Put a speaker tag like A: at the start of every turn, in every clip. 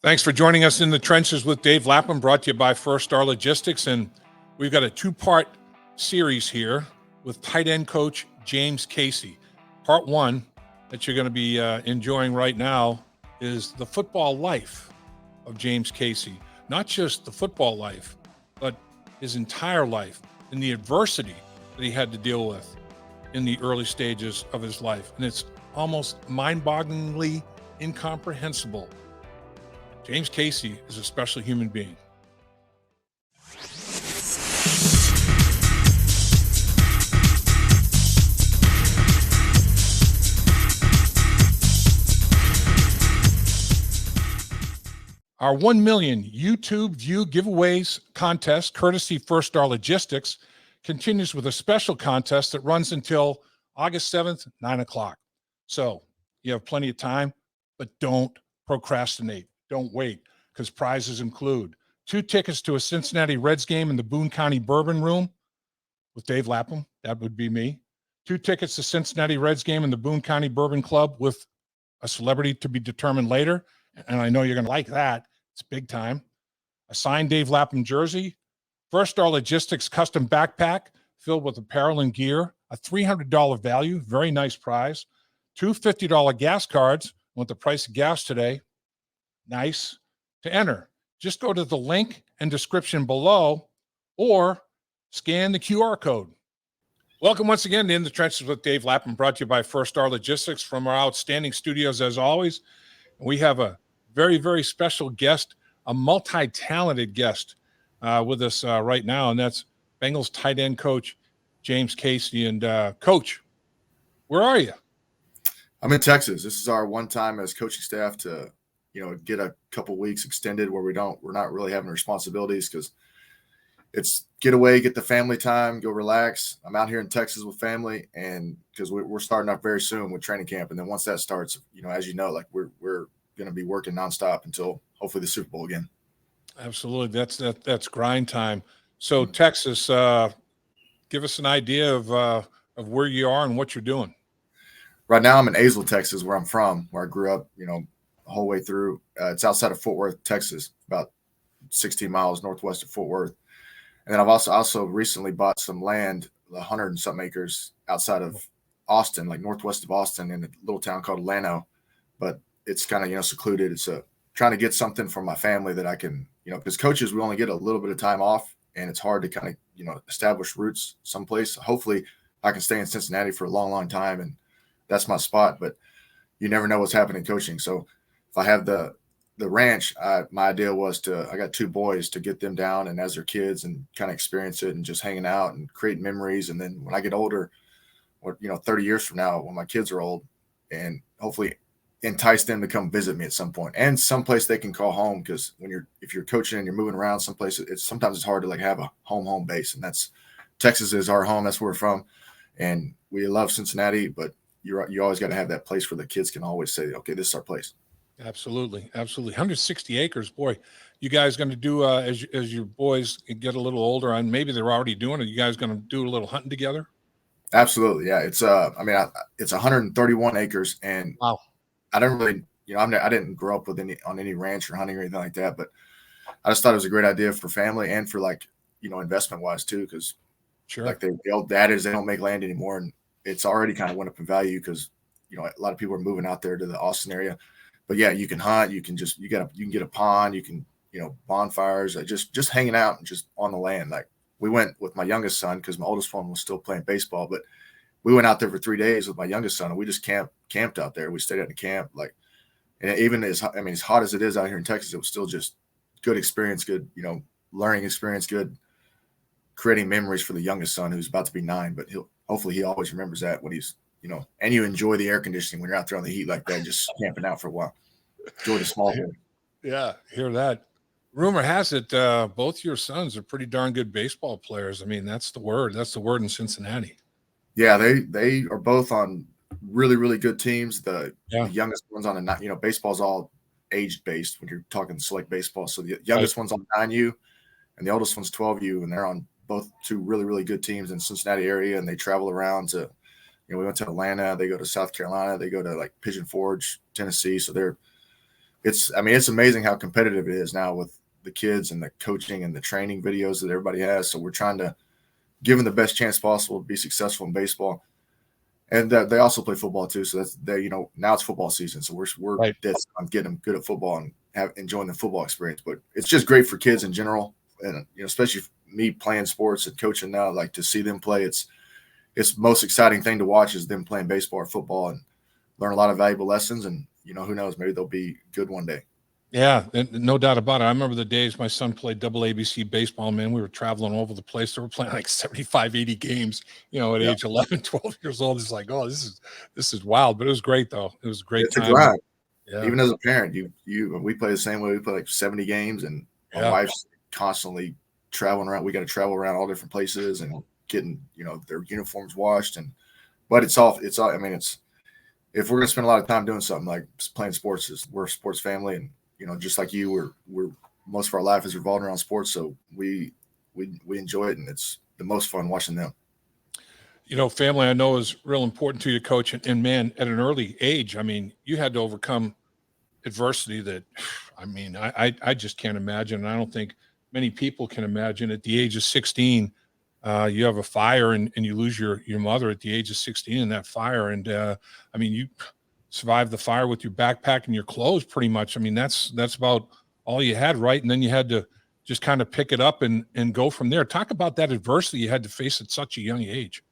A: Thanks for joining us in the trenches with Dave Lapham, brought to you by First Star Logistics. And we've got a two-part series here with tight end coach James Casey. Part one that you're going to be enjoying right now is the football life of James Casey. Not just the football life, but his entire life and the adversity that he had to deal with in the early stages of his life. And it's almost mind-bogglingly incomprehensible. James Casey is a special human being. Our 1 million YouTube view giveaways contest, courtesy First Star Logistics, continues with a special contest that runs until August 7th, 9 o'clock. So you have plenty of time, but don't procrastinate. Don't wait, because prizes include 2 tickets to a Cincinnati Reds game in the Boone County Bourbon Room with Dave Lapham. That would be me. 2 tickets to Cincinnati Reds game in the Boone County Bourbon Club with a celebrity to be determined later. And I know you're going to like that. It's big time. A signed Dave Lapham jersey, First Star Logistics custom backpack filled with apparel and gear, a $300 value, very nice prize, 2 $50 gas cards with the price of gas today. Nice. To enter, just go to the link and description below or scan the QR code. Welcome once again to In the Trenches with Dave Lapham, brought to you by First Star Logistics from our outstanding studios as always. We have a very, very special guest, a multi-talented guest with us right now, and that's Bengals tight end coach James Casey. And Coach, where are you?
B: I'm in Texas. This is our one time as coaching staff to get a couple weeks extended where we're not really having responsibilities, because it's get away, get the family time, go relax. I'm out here in Texas with family, and because we're starting up very soon with training camp. And then once that starts, as you know, like we're going to be working nonstop until hopefully the Super Bowl again.
A: Absolutely. That's grind time. So Texas, give us an idea of where you are and what you're doing.
B: Right now I'm in Azle, Texas, where I'm from, where I grew up, the whole way through. It's outside of Fort Worth, Texas, about 16 miles northwest of Fort Worth. And then I've also recently bought some land, 100 and something acres outside of Austin, like northwest of Austin, in a little town called Llano. But it's kind of, secluded. It's trying to get something for my family that I can, because coaches, we only get a little bit of time off, and it's hard to kind of, establish roots someplace. Hopefully I can stay in Cincinnati for a long, long time, and that's my spot. But you never know what's happening coaching. So if I have the ranch, my idea was I got 2 boys, to get them down and as their kids and kind of experience it and just hanging out and create memories. And then when I get older, or 30 years from now, when my kids are old, and hopefully entice them to come visit me at some point, and someplace they can call home. Because if you're coaching and you're moving around someplace, sometimes it's hard to like have a home base. And that's Texas is our home. That's where we're from, and we love Cincinnati, but you always got to have that place where the kids can always say, okay, this is our place.
A: Absolutely. 160 acres, boy. You guys going to do as your boys get a little older, and maybe they're already doing it, you guys going to do a little hunting together?
B: Absolutely, yeah. It's it's 131 acres, and
A: wow.
B: I don't really, I didn't grow up with on any ranch or hunting or anything like that, but I just thought it was a great idea for family and for investment wise too, because
A: sure,
B: like the old adage, they don't make land anymore, and it's already kind of went up in value because a lot of people are moving out there to the Austin area. But yeah, you can hunt, you can get a pond, you can bonfires, just hanging out and just on the land. Like we went with my youngest son because my oldest one was still playing baseball, but we went out there for 3 days with my youngest son, and we just camped out there. We stayed at the camp, and even as hot as it is out here in Texas, it was still just good experience, good, learning experience, good creating memories for the youngest son who's about to be 9, but hopefully he always remembers that when he's, and you enjoy the air conditioning when you're out there on the heat like that, just camping out for a while. Enjoy the small thing.
A: Yeah, hear that. Rumor has it both your sons are pretty darn good baseball players. I mean, that's the word. That's the word in Cincinnati.
B: Yeah, they are both on really, really good teams. The youngest one's on baseball's all age based when you're talking select baseball. So the youngest one's on 9U, and the oldest one's 12U, and they're on both 2 really, really good teams in Cincinnati area, and they travel around to, we went to Atlanta, they go to South Carolina, they go to like Pigeon Forge, Tennessee. So it's amazing how competitive it is now with the kids and the coaching and the training videos that everybody has. So we're trying to give them the best chance possible to be successful in baseball. And they also play football too. So that's now it's football season. So we're
A: Right.
B: dead on getting them good at football and enjoying the football experience. But it's just great for kids in general. And, especially me playing sports and coaching now, like to see them play, it's the most exciting thing to watch is them playing baseball or football and learn a lot of valuable lessons. And, who knows, maybe they'll be good one day.
A: Yeah, and no doubt about it. I remember the days my son played double ABC baseball, man. We were traveling all over the place. They were playing like 75, 80 games, at age 11, 12 years old. It's like, oh, this is wild. But it was great, though. It was a great time.
B: A grind.
A: Yeah.
B: Even as a parent, we play the same way. We play like 70 games, and my wife's constantly traveling around. We got to travel around all different places and getting, their uniforms washed. But it's all, I mean, if we're going to spend a lot of time doing something like playing sports, we're a sports family, and, just like you, we're most of our life is revolving around sports. So we enjoy it, and it's the most fun watching them.
A: Family, I know, is real important to you, Coach. And man, at an early age, I mean, you had to overcome adversity that, I mean, I just can't imagine. And I don't think many people can imagine. At the age of 16, you have a fire and you lose your mother at the age of 16 in that fire. And I mean, you survived the fire with your backpack and your clothes pretty much. I mean, that's about all you had, right? And then you had to just kind of pick it up and go from there. Talk about that adversity you had to face at such a young age.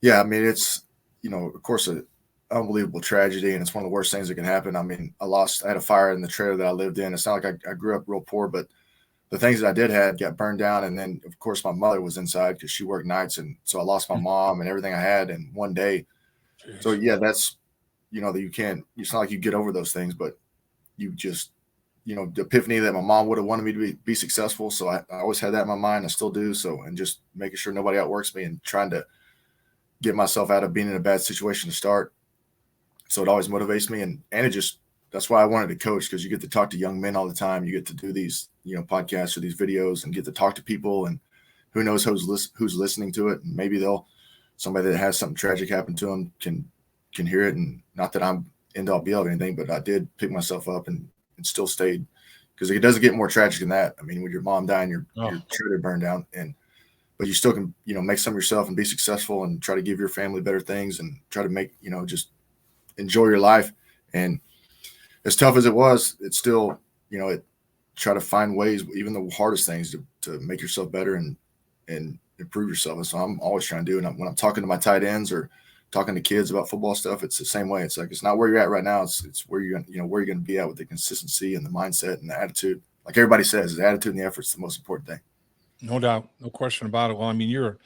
B: Yeah, I mean, it's, of course, an unbelievable tragedy, and it's one of the worst things that can happen. I mean, I had a fire in the trailer that I lived in. It's not like I grew up real poor, but the things that I did had got burned down. And then, of course, my mother was inside because she worked nights. And so I lost my mom and everything I had in one day. Jeez. So, yeah, that's, that you can't – it's not like you get over those things, but you just – the epiphany that my mom would have wanted me to be successful. So I always had that in my mind. I still do. So, and just making sure nobody outworks me and trying to get myself out of being in a bad situation to start. So it always motivates me. And it just – that's why I wanted to coach, because you get to talk to young men all the time. You get to do these, podcasts or these videos and get to talk to people, and who knows who's listening to it. And maybe somebody that has something tragic happen to them can hear it. And not that I'm end all be all of anything, but I did pick myself up and still stayed, because it doesn't get more tragic than that. I mean, with your mom dying, your trailer burned down, but you still can, make some of yourself and be successful and try to give your family better things and try to make, just enjoy your life. And as tough as it was, it's still, try to find ways, even the hardest things, to make yourself better and improve yourself. And so I'm always trying to do it. And when I'm talking to my tight ends or talking to kids about football stuff, it's the same way. It's like, it's not where you're at right now. It's where you're going to be at with the consistency and the mindset and the attitude. Like everybody says, the attitude and the effort is the most important thing.
A: No doubt, no question about it. Well, I mean, you're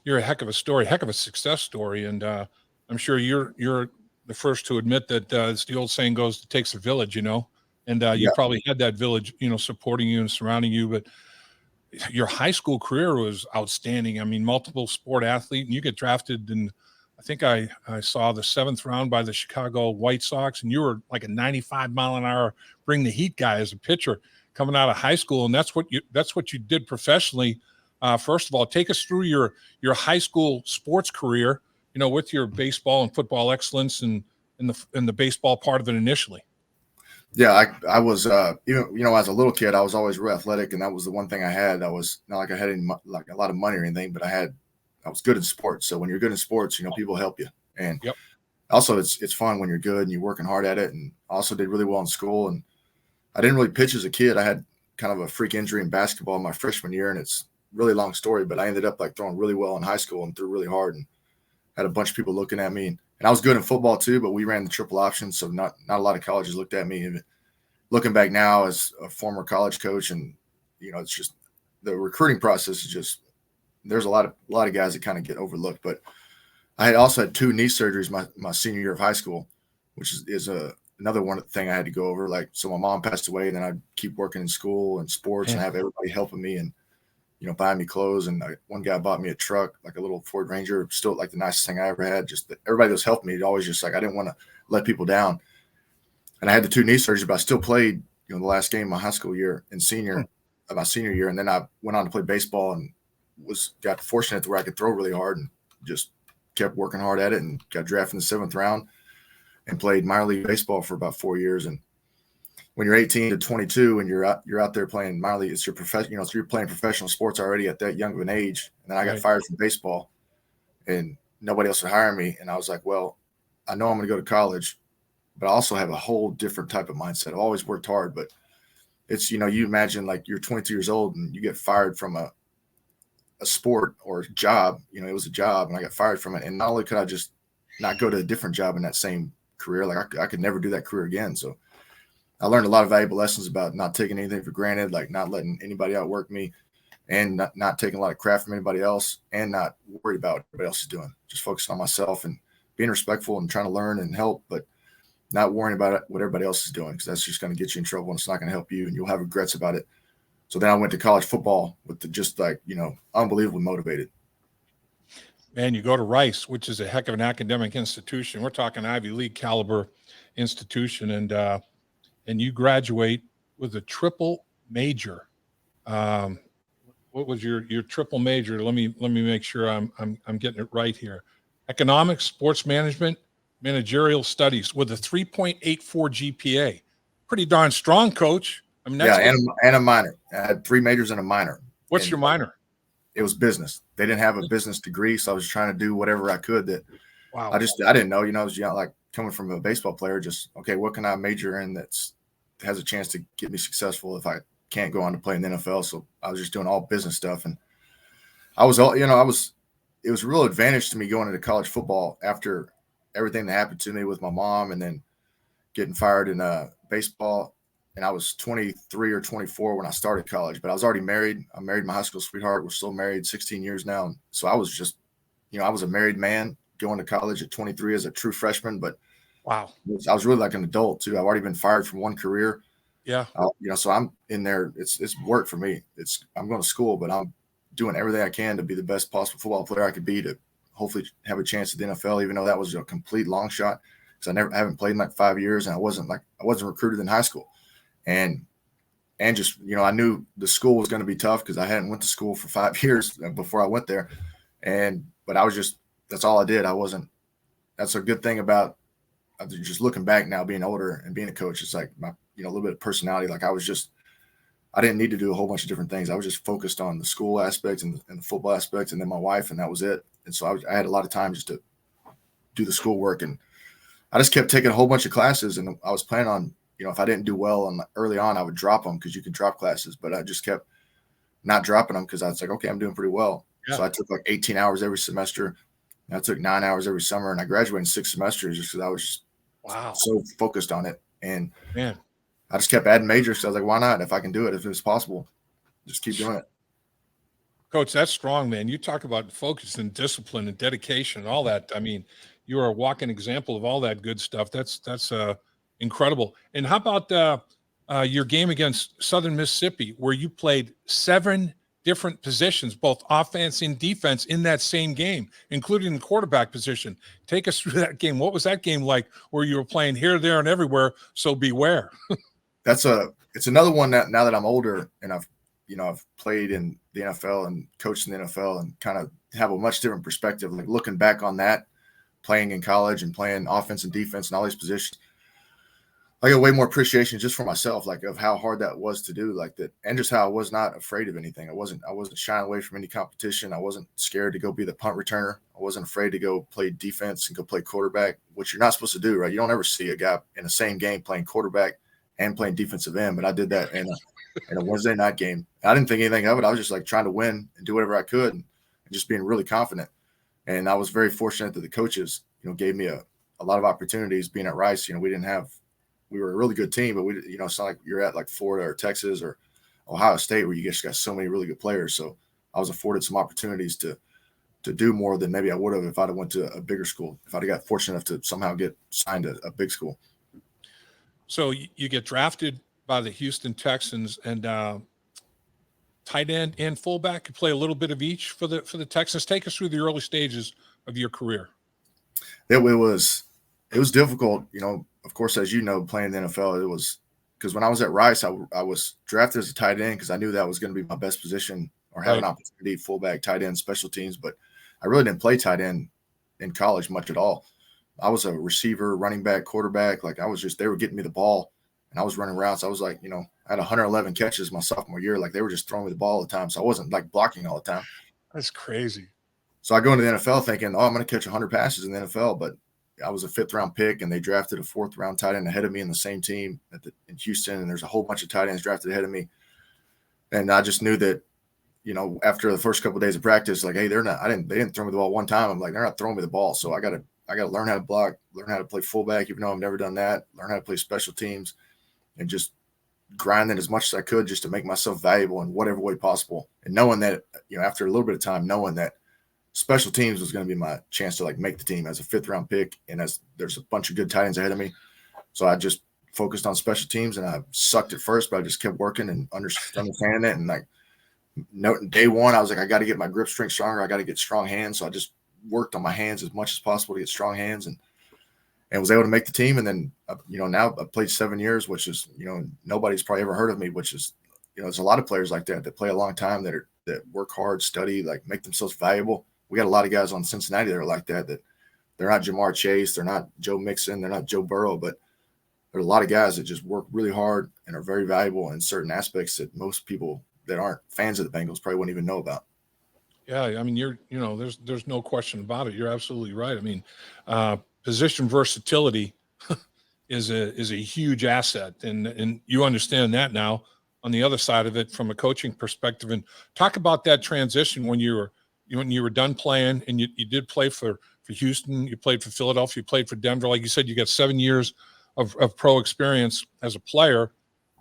A: a heck of a story, heck of a success story, and I'm sure you're the first to admit that, as the old saying goes, it takes a village, and you probably had that village, supporting you and surrounding you. But your high school career was outstanding. I mean, multiple sport athlete, and you get drafted in, I think I saw the 7th round by the Chicago White Sox, and you were like a 95-mile-an-hour bring the heat guy as a pitcher coming out of high school. And that's what you did professionally. First of all, take us through your high school sports career, with your baseball and football excellence and in the baseball part of it initially.
B: Yeah, I was, even, as a little kid, I was always real athletic, and that was the one thing I had. I was not like I had any, like a lot of money or anything, but I was good in sports. So when you're good in sports, people help you. And also it's fun when you're good and you're working hard at it. And I also did really well in school. And I didn't really pitch as a kid. I had kind of a freak injury in basketball my freshman year, and it's a really long story, but I ended up like throwing really well in high school and threw really hard and had a bunch of people looking at me. And I was good in football too, but we ran the triple option. So not a lot of colleges looked at me. And looking back now as a former college coach, and, it's just the recruiting process is just, there's a lot of guys that kind of get overlooked. But I had also had 2 knee surgeries my senior year of high school, which is another one thing I had to go over. Like, so my mom passed away, and then I'd keep working in school and sports and have everybody helping me and, buying me clothes. And one guy bought me a truck, like a little Ford Ranger, still like the nicest thing I ever had. Just that everybody that was helping me, always just like, I didn't want to let people down. And I had the 2 knee surgeries, but I still played, the last game of my high school year and my senior year. And then I went on to play baseball and got fortunate to where I could throw really hard and just kept working hard at it, and got drafted in the 7th round and played minor league baseball for about 4 years. And when you're 18 to 22 and you're out there playing minor league, it's your profession, so you're playing professional sports already at that young of an age. And then I got fired from baseball and nobody else would hire me. And I was like, well, I know I'm going to go to college, but I also have a whole different type of mindset. I've always worked hard, but it's, you imagine like you're 22 years old and you get fired from a sport or a job, it was a job and I got fired from it. And not only could I just not go to a different job in that same career, like I could never do that career again. So I learned a lot of valuable lessons about not taking anything for granted, like not letting anybody outwork me and not taking a lot of crap from anybody else and not worried about what everybody else is doing. Just focusing on myself and being respectful and trying to learn and help, but not worrying about what everybody else is doing, because that's just going to get you in trouble and it's not going to help you and you'll have regrets about it. So then I went to college football with just unbelievably motivated.
A: Man, you go to Rice, which is a heck of an academic institution. We're talking Ivy League caliber institution, and you graduate with a triple major. What was your triple major? Let me make sure I'm getting it right here. Economics, sports management, managerial studies with a 3.84 GPA. Pretty darn strong, Coach. I mean, that's
B: and a minor. I had 3 majors and a minor.
A: What's your minor?
B: It was business. They didn't have a business degree, so I was trying to do whatever I could.
A: Wow.
B: I didn't know. I was young, like coming from a baseball player. Just okay, what can I major in that has a chance to get me successful if I can't go on to play in the NFL? So I was just doing all business stuff, and it was a real advantage to me going into college football after everything that happened to me with my mom, and then getting fired in baseball. And I was 23 or 24 when I started college, but I was already married. I married my high school sweetheart. We're still married 16 years now. And so I was just, I was a married man going to college at 23 as a true freshman, but
A: wow,
B: I was really like an adult too. I've already been fired from one career.
A: Yeah.
B: So I'm in there. It's work for me. I'm going to school, but I'm doing everything I can to be the best possible football player I could be to hopefully have a chance at the NFL, even though that was a complete long shot because I haven't played in like 5 years and I wasn't recruited in high school. And just, I knew the school was going to be tough because I hadn't went to school for 5 years before I went there. But I was just, that's all I did. That's a good thing about just looking back now, being older and being a coach. It's like my, a little bit of personality. Like I didn't need to do a whole bunch of different things. I was just focused on the school aspects and the football aspects and then my wife, and that was it. And so I had a lot of time just to do the schoolwork, and I just kept taking a whole bunch of classes, and I was planning on, if I didn't do well early on, I would drop them because you can drop classes, but I just kept not dropping them because I was like, okay, I'm doing pretty well. Yeah. So I took like 18 hours every semester. And I took 9 hours every summer, and I graduated in 6 semesters just because I was just so focused on it. And
A: man,
B: I just kept adding majors. So I was like, why not? If I can do it, if it's possible, just keep doing it.
A: Coach, that's strong, man. You talk about focus and discipline and dedication and all that. I mean, you are a walking example of all that good stuff. That's incredible. And how about your game against Southern Mississippi, where you played 7 different positions, both offense and defense, in that same game, including the quarterback position? Take us through that game. What was that game like, where you were playing here, there, and everywhere? So beware.
B: It's another one that now that I'm older and I've played in the NFL and coached in the NFL and kind of have a much different perspective. Like looking back on that, playing in college and playing offense and defense and all these positions, I got way more appreciation just for myself, like of how hard that was to do, like that, and just how I was not afraid of anything. I wasn't shying away from any competition. I wasn't scared to go be the punt returner. I wasn't afraid to go play defense and go play quarterback, which you're not supposed to do, right? You don't ever see a guy in the same game playing quarterback and playing defensive end, but I did that in a Wednesday night game. I didn't think anything of it. I was just like trying to win and do whatever I could and just being really confident. And I was very fortunate that the coaches, gave me a lot of opportunities being at Rice. We were a really good team, but it's not like you're at like Florida or Texas or Ohio State where you just got so many really good players. So I was afforded some opportunities to do more than maybe I would have if I'd have went to a bigger school, if I'd have got fortunate enough to somehow get signed to a big school.
A: So you get drafted by the Houston Texans, and tight end and fullback. You play a little bit of each for the Texans. Take us through the early stages of your career.
B: It was difficult, of course, as you know, playing the NFL. It was because when I was at Rice, I was drafted as a tight end because I knew that was going to be my best position, or have an opportunity, fullback, tight end, special teams. But I really didn't play tight end in college much at all. I was a receiver, running back, quarterback. Like they were getting me the ball, and I was running routes. I was like, I had 111 catches my sophomore year. Like they were just throwing me the ball all the time. So I wasn't like blocking all the time.
A: That's crazy.
B: So I go into the NFL thinking, I'm going to catch 100 passes in the NFL, but I was a 5th round pick, and they drafted a 4th round tight end ahead of me in the same team in Houston. And there's a whole bunch of tight ends drafted ahead of me. And I just knew that, after the first couple of days of practice, like, hey, they didn't throw me the ball one time. I'm like, they're not throwing me the ball. So I got to learn how to block, learn how to play fullback, even though I've never done that, learn how to play special teams, and just grinding as much as I could just to make myself valuable in whatever way possible. And knowing that, after a little bit of time, knowing that special teams was going to be my chance to like make the team as a 5th round pick. And as there's a bunch of good tight ends ahead of me. So I just focused on special teams, and I sucked at first, but I just kept working and understanding it. And like day one, I was like, I got to get my grip strength stronger. I got to get strong hands. So I just worked on my hands as much as possible to get strong hands, and was able to make the team. And then, now I've played 7 years, which is, nobody's probably ever heard of me, which is, there's a lot of players like that play a long time, that work hard, study, like make themselves valuable. We got a lot of guys on Cincinnati that are like that they're not Jamar Chase, they're not Joe Mixon, they're not Joe Burrow, but there's a lot of guys that just work really hard and are very valuable in certain aspects that most people that aren't fans of the Bengals probably wouldn't even know about.
A: Yeah, I mean, there's no question about it. You're absolutely right. I mean, position versatility is a huge asset, and you understand that now. On the other side of it, from a coaching perspective, and talk about that transition when you were done playing, and you did play for Houston, you played for Philadelphia, you played for Denver. Like you said, you got 7 years of pro experience as a player.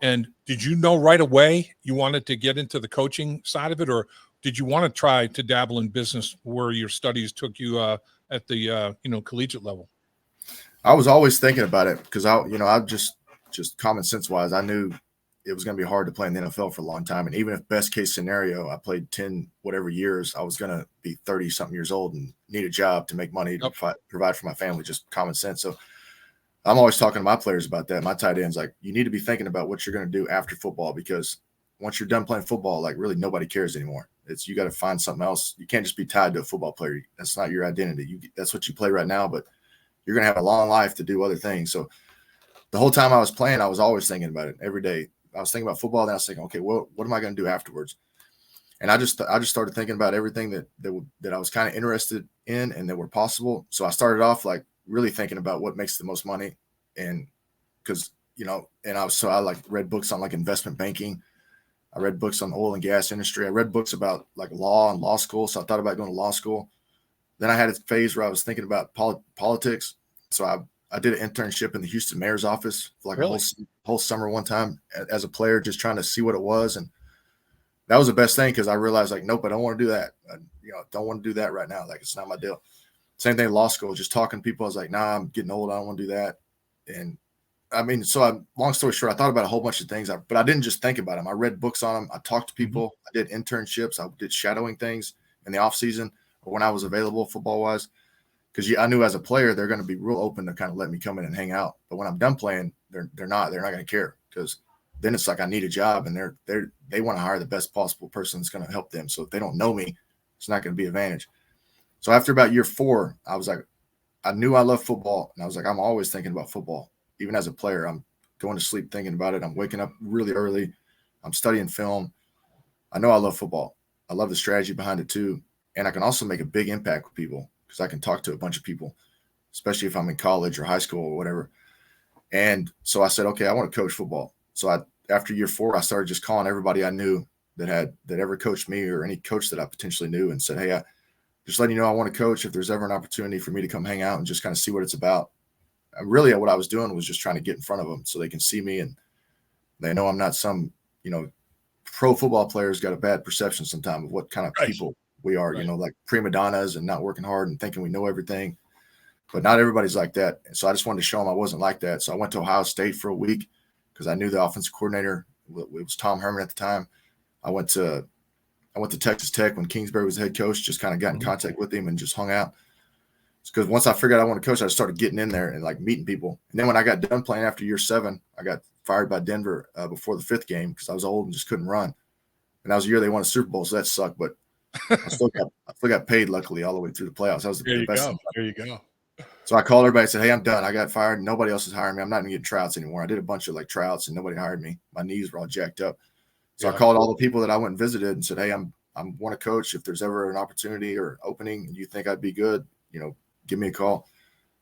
A: And did you know right away you wanted to get into the coaching side of it, or did you want to try to dabble in business where your studies took you at the collegiate level?
B: I was always thinking about it because I just common sense wise, I knew it was going to be hard to play in the NFL for a long time. And even if best case scenario, I played 10 whatever years, I was going to be 30 something years old and need a job to make money to provide for my family, just common sense. So I'm always talking to my players about that. My tight ends, like, you need to be thinking about what you're going to do after football, because once you're done playing football, like really nobody cares anymore. You got to find something else. You can't just be tied to a football player. That's not your identity. That's what you play right now, but you're going to have a long life to do other things. So the whole time I was playing, I was always thinking about it every day. I was thinking about football, then I was thinking, okay, what am I going to do afterwards? And I just started thinking about everything that I was kind of interested in and that were possible. So I started off like really thinking about what makes the most money, and because I like read books on like investment banking. I read books on the oil and gas industry. I read books about like law and law school. So I thought about going to law school. Then I had a phase where I was thinking about politics. So I did an internship in the Houston mayor's office for like
A: Really?
B: a whole summer one time as a player, just trying to see what it was. And that was the best thing, because I realized like, nope, I don't want to do that. I don't want to do that right now. Like, it's not my deal. Same thing in law school, just talking to people. I was like, nah, I'm getting old. I don't want to do that. And I mean, long story short, I thought about a whole bunch of things, but I didn't just think about them. I read books on them. I talked to people. Mm-hmm. I did internships. I did shadowing things in the off season or when I was available football wise. Because I knew as a player, they're going to be real open to kind of let me come in and hang out. But when I'm done playing, they're not going to care, because then it's like I need a job, and they want to hire the best possible person that's going to help them. So if they don't know me, it's not going to be an advantage. So after about year 4, I was like, I knew I loved football, and I was like, I'm always thinking about football. Even as a player, I'm going to sleep thinking about it. I'm waking up really early. I'm studying film. I know I love football. I love the strategy behind it too. And I can also make a big impact with people, because I can talk to a bunch of people, especially if I'm in college or high school or whatever. And so I said, okay, I want to coach football. So after year 4, I started just calling everybody I knew that ever coached me, or any coach that I potentially knew, and said, hey, just letting you know I want to coach. If there's ever an opportunity for me to come hang out and just kind of see what it's about. And really what I was doing was just trying to get in front of them so they can see me, and they know I'm not some, pro football players got a bad perception sometimes of what kind of people we are, like prima donnas and not working hard and thinking we know everything. But not everybody's like that. And so I just wanted to show them I wasn't like that. So I went to Ohio State for a week because I knew the offensive coordinator. It was Tom Herman at the time. I went to Texas Tech when Kingsbury was the head coach, just kind of got in contact with him and just hung out. Because once I figured out I wanted to coach, I started getting in there and like meeting people. And then when I got done playing after year 7, I got fired by Denver before the 5th game because I was old and just couldn't run. And that was the year they won a Super Bowl, so that sucked. But I still got paid, luckily, all the way through the playoffs. That was the best thing.
A: There you go.
B: So I called everybody and said, hey, I'm done. I got fired. Nobody else is hiring me. I'm not even getting tryouts anymore. I did a bunch of like tryouts and nobody hired me. My knees were all jacked up. So I called all the people that I went and visited and said, hey, I want to coach. If there's ever an opportunity or opening and you think I'd be good, give me a call.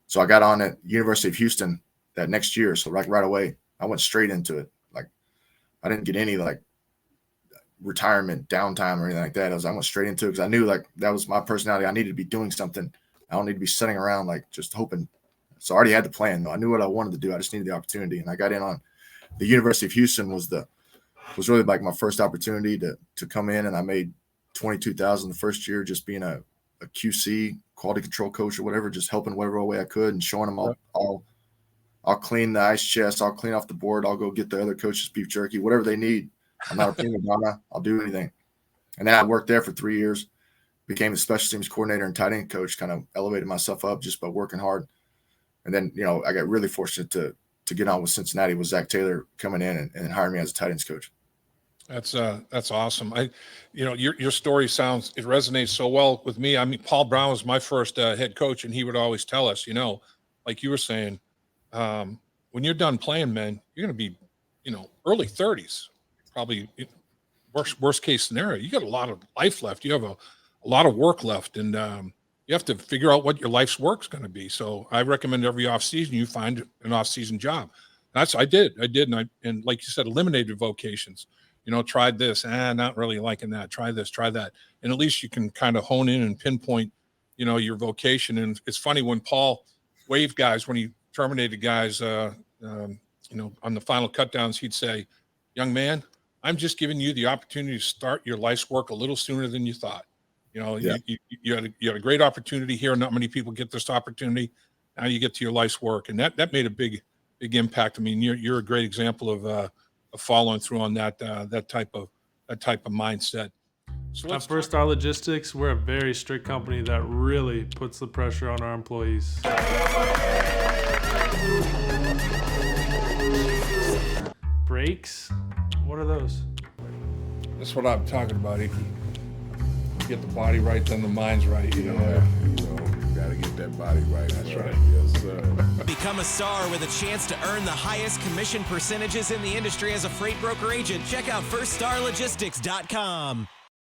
B: So I got on at University of Houston that next year. So right away, I went straight into it. Like I didn't get any like retirement downtime or anything like that. I went straight into it because I knew like that was my personality. I needed to be doing something. I don't need to be sitting around like just hoping. So I already had the plan though. I knew what I wanted to do. I just needed the opportunity. And I got in on the University of Houston was really like my first opportunity to come in, and I made $22,000 the first year just being a QC, quality control coach or whatever, just helping whatever way I could and showing them I'll clean the ice chest, I'll clean off the board, I'll go get the other coaches beef jerky, whatever they need. I'm not a prima donna, I'll do anything. And then I worked there for 3 years, became a special teams coordinator and tight end coach, kind of elevated myself up just by working hard. And then, I got really fortunate to get on with Cincinnati with Zach Taylor coming in and hiring me as a tight ends coach.
A: That's awesome. Your story it resonates so well with me. I mean, Paul Brown was my first head coach, and he would always tell us, like you were saying, when you're done playing, man, you're going to be, early 30s, probably worst case scenario. You got a lot of life left. You have a lot of work left, and you have to figure out what your life's work's going to be. So I recommend every off season you find an off season job. I did, and like you said, eliminated vocations. Tried this, not really liking that. Try this, try that. And at least you can kind of hone in and pinpoint, your vocation. And it's funny when Paul waived guys, when he terminated guys, on the final cutdowns, he'd say, young man, I'm just giving you the opportunity to start your life's work a little sooner than you thought. You had a great opportunity here. Not many people get this opportunity. Now you get to your life's work. And that made a big impact. I mean, you're a great example of following through on that type of mindset. So
C: at First Star Logistics, we're a very strict company that really puts the pressure on our employees. Breaks? What are those?
A: That's what I'm talking about, Icky. Get the body right, then the mind's right.
D: Gotta get that body right.
A: That's right.
D: Yes, sir.
E: Become a star with a chance to earn the highest commission percentages in the industry as a freight broker agent. Check out firststarlogistics.com.